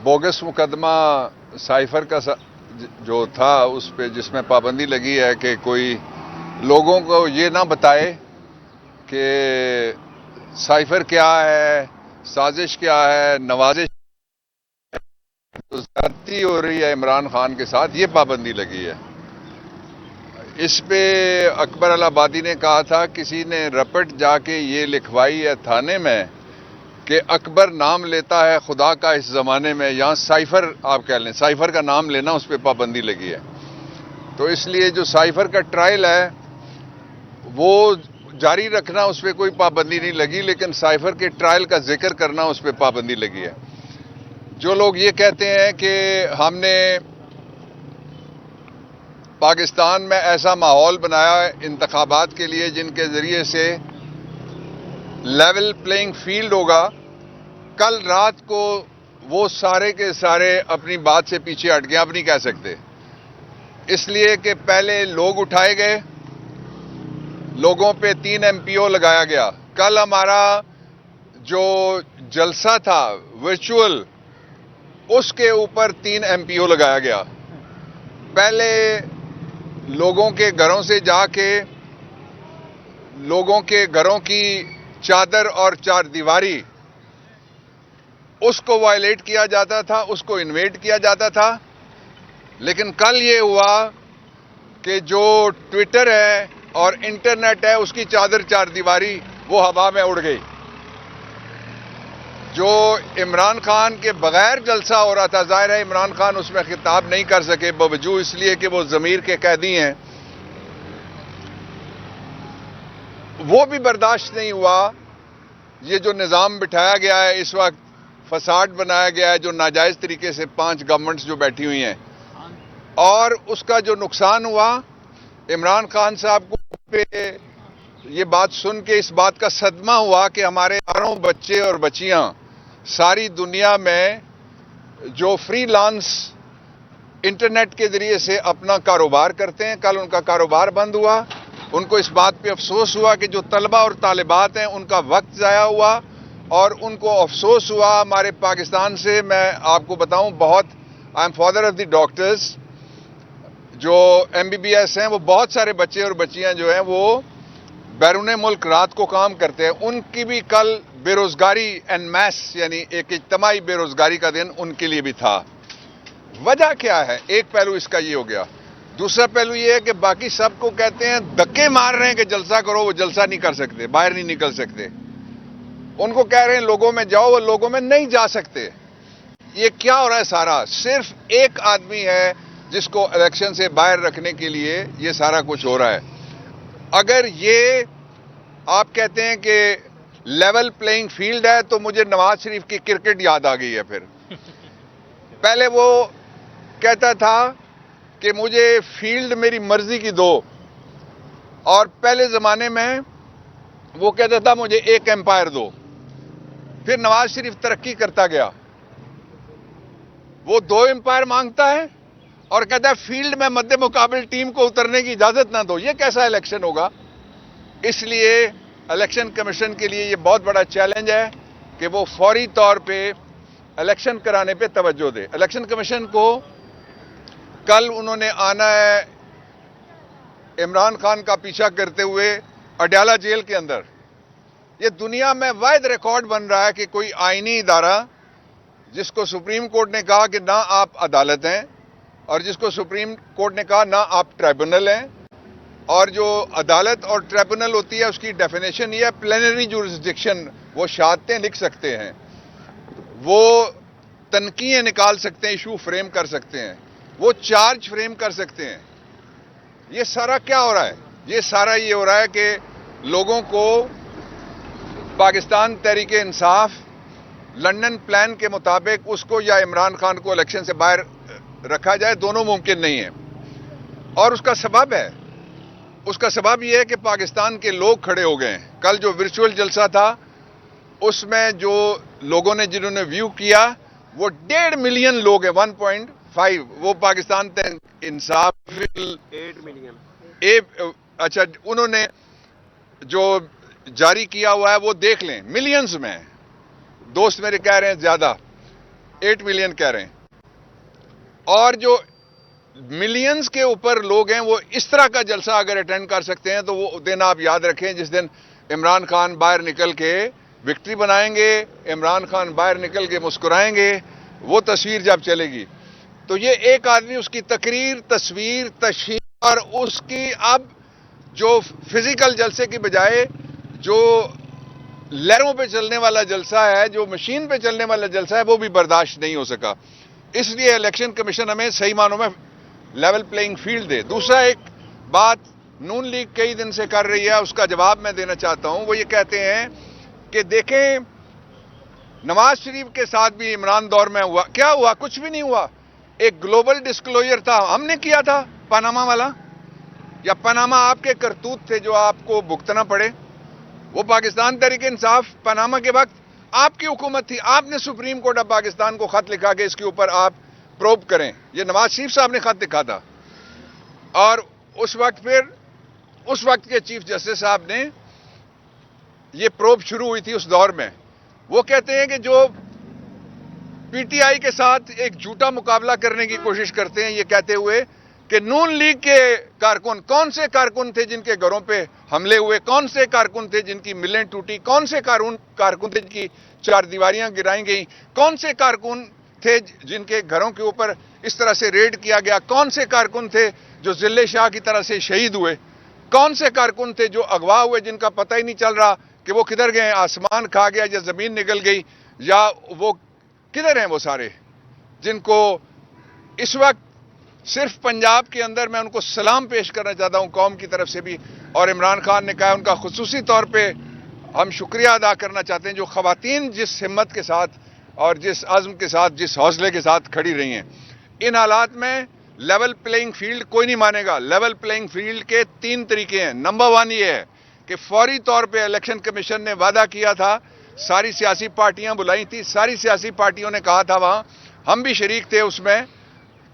Bogus मुकदमा cipher का जो था उस पे जिसमें पाबंदी लगी है कि कोई लोगों को ये ना बताए कि साइफर क्या है, साजिश क्या है, नवाजिश तो ज्यादती हो रही है इमरान खान के साथ, ये पाबंदी लगी है। इस पे अकबर अल आबादी ने कहा था, किसी ने रपट जाके ये लिखवाई है थाने में कि अकबर नाम लेता है खुदा का इस जमाने में, यहां साइफर आप कह लें, साइफर का नाम लेना उस पर पाबंदी लगी है। तो इसलिए जो साइफर का ट्रायल है वो जारी रखना, उस पर कोई पाबंदी नहीं लगी, लेकिन साइफर के ट्रायल का जिक्र करना उस पर पाबंदी लगी है। जो लोग ये कहते हैं कि हमने पाकिस्तान में ऐसा माहौल बनाया है इंतखाबात के लिए जिनके जरिए से लेवल प्लेइंग फील्ड होगा, कल रात को वो सारे के सारे अपनी बात से पीछे हट गए, अब नहीं कह सकते। इसलिए कि पहले लोग उठाए गए, लोगों पे 3 MPO लगाया गया। कल हमारा जो जलसा था वर्चुअल, उसके ऊपर 3 MPO लगाया गया। पहले लोगों के घरों से जाके लोगों के घरों की चादर और चार दीवारी, उसको वायलेट किया जाता था, उसको इन्वेट किया जाता था। लेकिन कल ये हुआ कि जो ट्विटर है और इंटरनेट है उसकी चादर चार दीवारी वो हवा में उड़ गई। जो इमरान खान के बगैर जलसा हो रहा था, जाहिर है इमरान खान उसमें खिताब नहीं कर सके, बावजूद इसलिए कि वो ज़मीर के कैदी हैं, वो भी बर्दाश्त नहीं हुआ। ये जो निज़ाम बिठाया गया है इस वक्त, फसाड बनाया गया है जो नाजायज़ तरीके से 5 गवर्नमेंट्स जो बैठी हुई हैं, और उसका जो नुकसान हुआ, इमरान खान साहब को पे ये बात सुन के इस बात का सदमा हुआ कि हमारे हजारों बच्चे और बच्चियां सारी दुनिया में जो फ्रीलांस इंटरनेट के जरिए से अपना कारोबार करते हैं, कल उनका कारोबार बंद हुआ। उनको इस बात पे अफसोस हुआ कि जो तलबा और तालिबात हैं उनका वक्त ज़ाया हुआ, और उनको अफसोस हुआ हमारे पाकिस्तान से। मैं आपको बताऊं, बहुत, I am father of the doctors, जो MBBS हैं, वो बहुत सारे बच्चे और बच्चियां जो हैं वो बैरून मुल्क रात को काम करते हैं, उनकी भी कल बेरोजगारी एन मैस, यानी एक इज्तमाही बेरोजगारी का दिन उनके लिए भी था। वजह क्या है? एक पहलू इसका ये हो गया। दूसरा पहलू ये है कि बाकी सबको कहते हैं, धक्के मार रहे हैं कि जलसा करो, वो जलसा नहीं कर सकते, बाहर नहीं निकल सकते। उनको कह रहे हैं लोगों में जाओ, वो लोगों में नहीं जा सकते। ये क्या हो रहा है? सारा सिर्फ एक आदमी है जिसको इलेक्शन से बाहर रखने के लिए ये सारा कुछ हो रहा है। अगर ये आप कहते हैं कि लेवल प्लेइंग फील्ड है, तो मुझे नवाज शरीफ की क्रिकेट याद आ गई है। फिर पहले वो कहता था कि मुझे फील्ड मेरी मर्जी की दो, और पहले जमाने में वो कहता था मुझे एक एम्पायर दो। फिर नवाज शरीफ तरक्की करता गया, वो 2 एम्पायर मांगता है और कहता है फील्ड में मध्य मुकाबले टीम को उतरने की इजाजत ना दो। ये कैसा इलेक्शन होगा? इसलिए इलेक्शन कमीशन के लिए ये बहुत बड़ा चैलेंज है कि वो फौरी तौर पे इलेक्शन कराने पे तवज्जो दे। इलेक्शन कमीशन को कल उन्होंने आना है इमरान खान का पीछा करते हुए अडयाला जेल के अंदर। ये दुनिया में वाहिद रिकॉर्ड बन रहा है कि कोई आईनी इदारा, जिसको सुप्रीम कोर्ट ने कहा कि ना आप अदालत हैं, और जिसको सुप्रीम कोर्ट ने कहा ना आप ट्राइब्यूनल हैं, और जो अदालत और ट्राइब्यूनल होती है उसकी डेफिनेशन ये है प्लेनरी जुरिस्डिक्शन। वो शहादतें लिख सकते हैं, वो तनकीहें निकाल सकते हैं, इशू फ्रेम कर सकते हैं, वो चार्ज फ्रेम कर सकते हैं। ये सारा क्या हो रहा है? ये सारा ये हो रहा है कि लोगों को पाकिस्तान तहरीक इंसाफ लंदन प्लान के मुताबिक उसको या इमरान खान को इलेक्शन से बाहर रखा जाए, दोनों मुमकिन नहीं है। और उसका सबब है, उसका सबब यह है कि पाकिस्तान के लोग खड़े हो गए हैं। कल जो वर्चुअल जलसा था उसमें जो लोगों ने, जिन्होंने व्यू किया, वो 1.5 मिलियन लोग हैं, 1.5, वो पाकिस्तान इंसाफ 8 मिलियन। अच्छा, उन्होंने जो जारी किया हुआ है वो देख लें, मिलियंस में। दोस्त मेरे कह रहे हैं ज्यादा। 8 मिलियन कह रहे हैं और जो मिलियंस के ऊपर लोग हैं वो इस तरह का जलसा अगर अटेंड कर सकते हैं तो वो दिन आप याद रखें जिस दिन इमरान खान बाहर निकल के विक्ट्री बनाएंगे, इमरान खान बाहर निकल के मुस्कुराएंगे, वो तस्वीर जब चलेगी तो ये एक आदमी उसकी तकरीर, तस्वीर, तशहीर और उसकी अब जो फिजिकल जलसे की बजाय जो लहरों पे चलने वाला जलसा है, जो मशीन पे चलने वाला जलसा है, वो भी बर्दाश्त नहीं हो सका। इसलिए इलेक्शन कमीशन हमें सही मानों में लेवल प्लेइंग फील्ड दे। दूसरा एक बात नून लीग कई दिन से कर रही है, उसका जवाब मैं देना चाहता हूं। वो ये कहते हैं कि देखें नवाज शरीफ के साथ भी इमरान दौर में हुआ, क्या हुआ? कुछ भी नहीं हुआ। एक ग्लोबल डिस्क्लोजर था, हमने किया था पनामा वाला, या पनामा आपके करतूत थे जो आपको भुगतना पड़े। वो पाकिस्तान तहरीक इंसाफ पनामा के वक्त आपकी हुकूमत थी, आपने सुप्रीम कोर्ट ऑफ पाकिस्तान को खत लिखा कि इसके ऊपर आप प्रोब करें। ये नवाज शरीफ साहब ने खत लिखा था और उस वक्त फिर उस वक्त के चीफ जस्टिस साहब ने ये प्रोब शुरू हुई थी उस दौर में। वो कहते हैं कि जो पीटीआई के साथ एक झूठा मुकाबला करने की कोशिश करते हैं, ये कहते हुए कि नून लीग के कारकुन, कौन से कारकुन थे जिनके घरों पे हमले हुए, कौन से कारकुन थे जिनकी मिलें टूटी, कौन से कारकुन थे जिनकी चार दीवारियां गिराई गई, कौन से कारकुन थे जिनके घरों के ऊपर इस तरह से रेड किया गया, कौन से कारकुन थे जो जिले शाह की तरह से शहीद हुए, कौन से कारकुन थे जो अगवा हुए जिनका पता ही नहीं चल रहा कि वो किधर गए, आसमान खा गया या जमीन निकल गई या वो किधर हैं वो सारे, जिनको इस वक्त सिर्फ पंजाब के अंदर मैं उनको सलाम पेश करना चाहता हूं कौम की तरफ से भी। और इमरान खान ने कहा उनका खुसूसी तौर पे हम शुक्रिया अदा करना चाहते हैं जो खवातीन जिस हिम्मत के साथ और जिस अज़्म के साथ, जिस हौसले के साथ खड़ी रही हैं। इन हालात में लेवल प्लेइंग फील्ड कोई नहीं मानेगा। लेवल प्लेइंग फील्ड के 3 तरीके हैं। नंबर 1 ये है कि फौरी तौर पे इलेक्शन कमीशन ने वादा किया था, सारी सियासी पार्टियां बुलाई थी, सारी सियासी पार्टियों ने कहा था, वहां हम भी शरीक थे उसमें,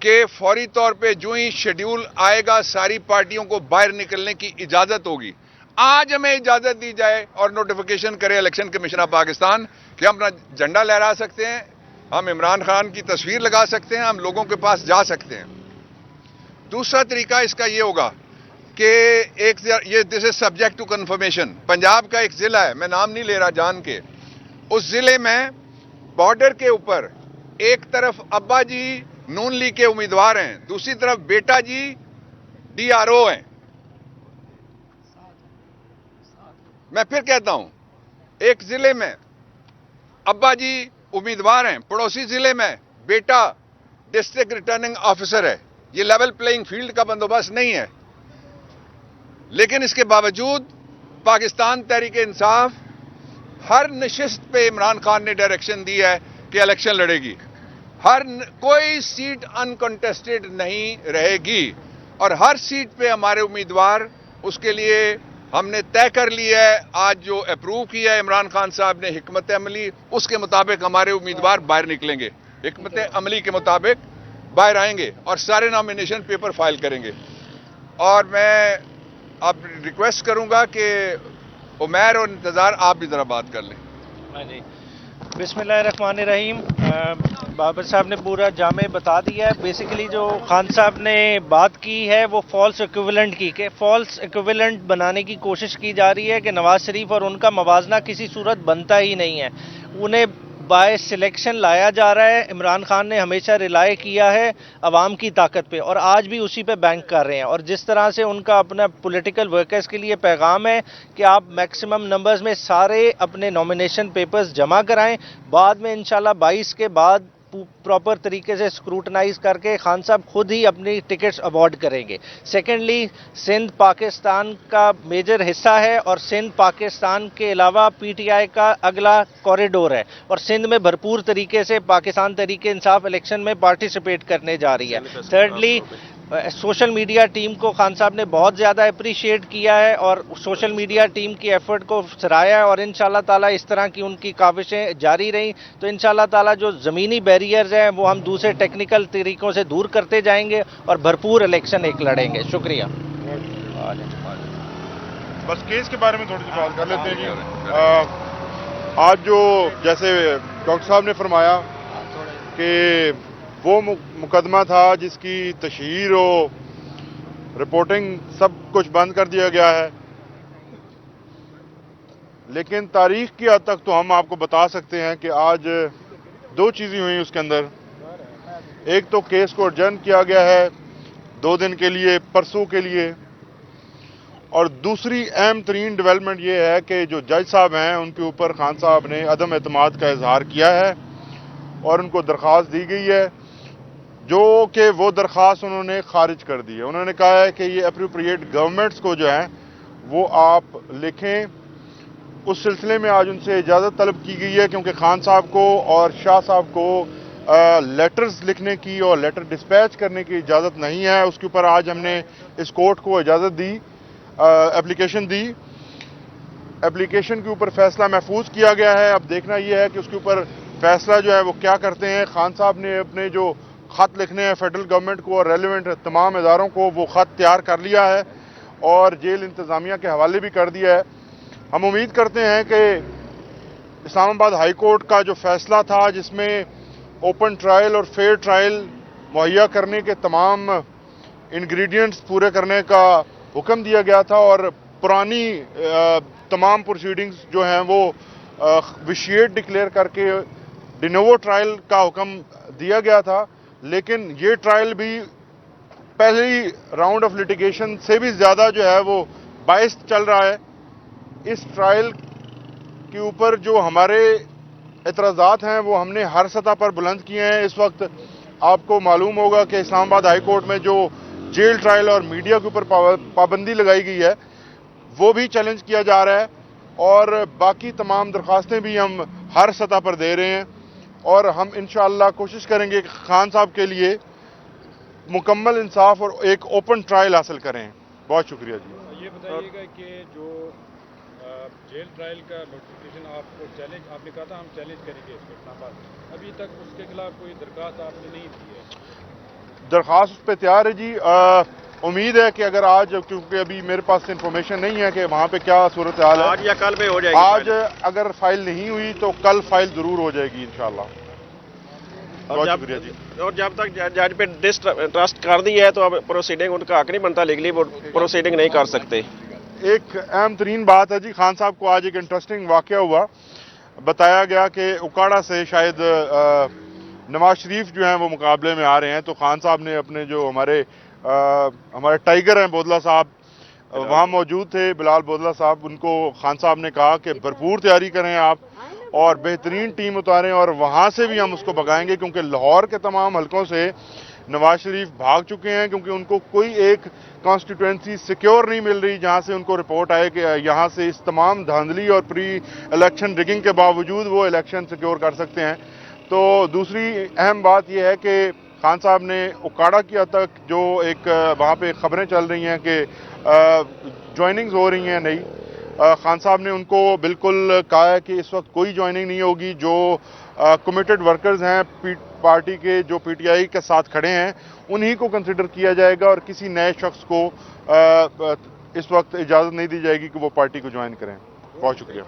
कि फौरी तौर पे जो ही शेड्यूल आएगा सारी पार्टियों को बाहर निकलने की इजाजत होगी। आज हमें इजाजत दी जाए और नोटिफिकेशन करे इलेक्शन कमीशन ऑफ पाकिस्तान कि हम अपना झंडा लहरा सकते हैं, हम इमरान खान की तस्वीर लगा सकते हैं, हम लोगों के पास जा सकते हैं। दूसरा तरीका इसका ये होगा कि this is subject to confirmation. Punjab का एक जिला है, मैं नाम नहीं ले रहा जान के, उस जिले में बॉर्डर के ऊपर एक तरफ अब्बा जी नून लीग के उम्मीदवार हैं, दूसरी तरफ बेटा जी डीआरओ हैं। मैं फिर कहता हूं, एक जिले में अब्बा जी उम्मीदवार हैं, पड़ोसी जिले में बेटा डिस्ट्रिक्ट रिटर्निंग ऑफिसर है। ये लेवल प्लेइंग फील्ड का बंदोबस्त नहीं है। लेकिन इसके बावजूद पाकिस्तान तहरीक इंसाफ हर नशिस्त पे इमरान खान ने डायरेक्शन दी है कि इलेक्शन लड़ेगी। कोई सीट अनकंटेस्टेड नहीं रहेगी और हर सीट पे हमारे उम्मीदवार, उसके लिए हमने तय कर लिया है, आज जो अप्रूव किया है इमरान खान साहब ने हिकमत अमली, उसके मुताबिक हमारे उम्मीदवार बाहर निकलेंगे, हिकमत अमली के मुताबिक बाहर आएंगे और सारे नॉमिनेशन पेपर फाइल करेंगे। और मैं अब रिक्वेस्ट करूंगा कि उमैर और इंतजार आप भी जरा बात कर लें। बिस्मिल्लाहिर्रहमानिर्रहीम। बाबर साहब ने पूरा जामे बता दिया है। बेसिकली जो खान साहब ने बात की है वो फॉल्स इक्विवेलेंट की, कि फॉल्स इक्विवेलेंट बनाने की कोशिश की जा रही है कि नवाज शरीफ और उनका मवाजना किसी सूरत बनता ही नहीं है, उन्हें बाय सिलेक्शन लाया जा रहा है। इमरान खान ने हमेशा रिलाय किया है अवाम की ताकत पे और आज भी उसी पे बैंक कर रहे हैं। और जिस तरह से उनका अपना पॉलिटिकल वर्कर्स के लिए पैगाम है कि आप मैक्सिमम नंबर्स में सारे अपने नॉमिनेशन पेपर्स जमा कराएं, बाद में इंशाल्लाह 22 के बाद प्रॉपर तरीके से स्क्रूटनाइज करके खान साहब खुद ही अपनी टिकट्स अवॉर्ड करेंगे। सेकेंडली, सिंध पाकिस्तान का मेजर हिस्सा है और सिंध पाकिस्तान के अलावा पीटीआई का अगला कॉरिडोर है और सिंध में भरपूर तरीके से पाकिस्तान तहरीक इंसाफ इलेक्शन में पार्टिसिपेट करने जा रही है। थर्डली, सोशल मीडिया टीम को खान साहब ने बहुत ज़्यादा अप्रिशिएट किया है और सोशल मीडिया टीम की एफर्ट को सराहा है और इंशाल्लाह ताला इस तरह की उनकी काविशें जारी रहीं तो इंशाल्लाह ताला जो ज़मीनी बैरियर्स हैं वो हम दूसरे टेक्निकल तरीक़ों से दूर करते जाएंगे और भरपूर इलेक्शन एक लड़ेंगे। शुक्रिया। बस केस के बारे में थोड़ी सी बात कर लेते हैं कि आज जो जैसे डॉक्टर साहब ने फरमाया کہ وہ مقدمہ تھا جس کی تشہیر و رپورٹنگ سب کچھ بند کر دیا گیا ہے، لیکن تاریخ کی حد تک تو ہم آپ کو بتا سکتے ہیں کہ آج دو چیزیں ہوئیں اس کے اندر. ایک تو کیس کو ایڈجرن کیا گیا ہے 2 دن کے لیے، پرسوں کے لیے، اور دوسری اہم ترین ڈیولپمنٹ یہ ہے کہ جو جج صاحب ہیں ان کے اوپر خان صاحب نے عدم اعتماد کا اظہار کیا ہے اور ان کو درخواست دی گئی ہے، جو کہ وہ درخواست انہوں نے خارج کر دی ہے. انہوں نے کہا ہے کہ یہ اپروپریٹ گورنمنٹس کو جو ہے وہ آپ لکھیں. اس سلسلے میں آج ان سے اجازت طلب کی گئی ہے کیونکہ خان صاحب کو اور شاہ صاحب کو لیٹرز لکھنے کی اور لیٹر ڈسپیچ کرنے کی اجازت نہیں ہے. اس کے اوپر آج ہم نے اس کورٹ کو اجازت دی، اپلیکیشن دی. اپلیکیشن کے اوپر فیصلہ محفوظ کیا گیا ہے. اب دیکھنا یہ ہے کہ اس کے اوپر فیصلہ جو ہے وہ کیا کرتے ہیں. خان صاحب نے اپنے جو خط لکھنے ہیں فیڈرل گورنمنٹ کو اور ریلیونٹ تمام اداروں کو وہ خط تیار کر لیا ہے اور جیل انتظامیہ کے حوالے بھی کر دیا ہے. ہم امید کرتے ہیں کہ اسلام آباد ہائی کورٹ کا جو فیصلہ تھا جس میں اوپن ٹرائل اور فیئر ٹرائل مہیا کرنے کے تمام انگریڈینٹس پورے کرنے کا حکم دیا گیا تھا اور پرانی تمام پروسیڈنگز جو ہیں وہ وشیٹ ڈکلیئر کر کے ڈینوو ٹرائل کا حکم دیا گیا تھا، لیکن یہ ٹرائل بھی پہلی راؤنڈ آف لیٹیگیشن سے بھی زیادہ جو ہے وہ باعث چل رہا ہے. اس ٹرائل کے اوپر جو ہمارے اعتراضات ہیں وہ ہم نے ہر سطح پر بلند کیے ہیں. اس وقت آپ کو معلوم ہوگا کہ اسلام آباد ہائی کورٹ میں جو جیل ٹرائل اور میڈیا کے اوپر پابندی لگائی گئی ہے وہ بھی چیلنج کیا جا رہا ہے اور باقی تمام درخواستیں بھی ہم ہر سطح پر دے رہے ہیں اور ہم انشاءاللہ کوشش کریں گے کہ خان صاحب کے لیے مکمل انصاف اور ایک اوپن ٹرائل حاصل کریں. بہت شکریہ جی. یہ بتائیے گا کہ جو جیل ٹرائل کا نوٹیفیکیشن آپ کو چیلنج، آپ نے کہا تھا ہم چیلنج کریں گے اس کو اسلام آباد، ابھی تک اس کے خلاف کوئی درخواست آپ نے نہیں دی ہے؟ درخواست اس پہ تیار ہے جی. امید ہے کہ اگر آج، کیونکہ ابھی میرے پاس انفارمیشن نہیں ہے کہ وہاں پہ کیا صورتحال ہے، آج یا کل میں ہو جائے گی. آج اگر فائل نہیں ہوئی تو کل فائل ضرور ہو جائے گی انشاءاللہ. بہت شکریہ جی. اور جب تک جج پہ ٹرسٹ کر دی ہے تو اب پروسیڈنگ ان کا حق نہیں بنتا، لیگلی وہ پروسیڈنگ نہیں کر سکتے. ایک اہم ترین بات ہے جی، خان صاحب کو آج ایک انٹرسٹنگ واقعہ ہوا. بتایا گیا کہ اکاڑا سے شاید نواز شریف جو ہیں وہ مقابلے میں آ رہے ہیں، تو خان صاحب نے اپنے جو ہمارے ٹائیگر ہیں بودلہ صاحب وہاں موجود تھے، بلال بودلہ صاحب، ان کو خان صاحب نے کہا کہ بھرپور تیاری کریں آپ اور بہترین ٹیم اتاریں اور وہاں سے بھی ہم اس کو بگائیں گے، کیونکہ لاہور کے تمام حلقوں سے نواز شریف بھاگ چکے ہیں کیونکہ ان کو کوئی ایک کانسٹیٹوئنسی سیکیور نہیں مل رہی جہاں سے ان کو رپورٹ آئے کہ یہاں سے اس تمام دھاندلی اور پری الیکشن ریگنگ کے باوجود وہ الیکشن سیکیور کر سکتے ہیں. تو دوسری اہم بات یہ ہے کہ خان صاحب نے اکاڑا کی حد تک جو ایک وہاں پہ خبریں چل رہی ہیں کہ جوائننگز ہو رہی ہیں نئی، خان صاحب نے ان کو بالکل کہا ہے کہ اس وقت کوئی جوائننگ نہیں ہوگی. جو کمیٹڈ ورکرز ہیں پارٹی کے، جو پی ٹی آئی کے ساتھ کھڑے ہیں، انہی کو کنسیڈر کیا جائے گا اور کسی نئے شخص کو اس وقت اجازت نہیں دی جائے گی کہ وہ پارٹی کو جوائن کریں. بہت شکریہ.